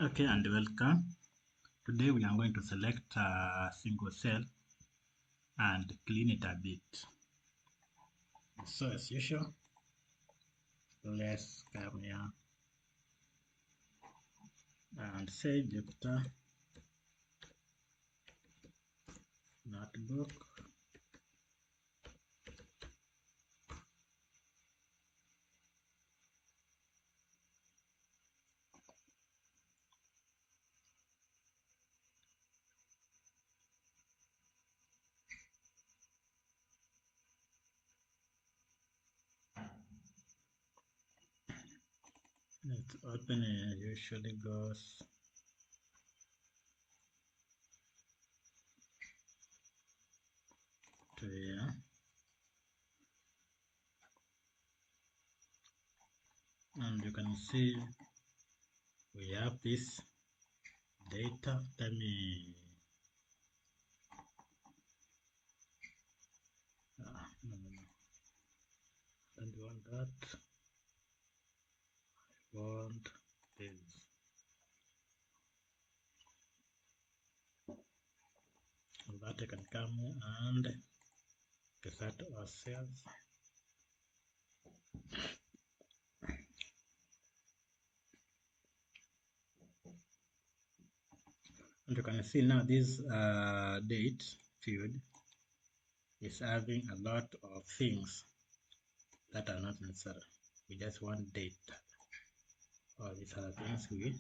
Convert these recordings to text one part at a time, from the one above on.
Okay, and welcome. Today we are going to select a single cell and clean it a bit. So as usual, let's come here and say Jupyter Notebook. Let's open it. Usually goes to here. And you can see we have this data. Let me no. I don't want that. I want this. And that I can come and start ourselves. And you can see now this date field is having a lot of things that are not necessary. We just want date. All these other things we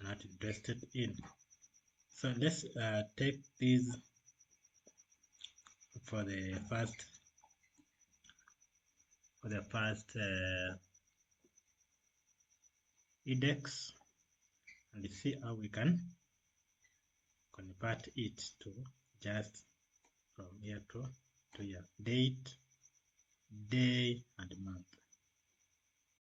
are not interested in. So let's take these for the first index and see how we can convert it to just from here to here. Date, day, and month.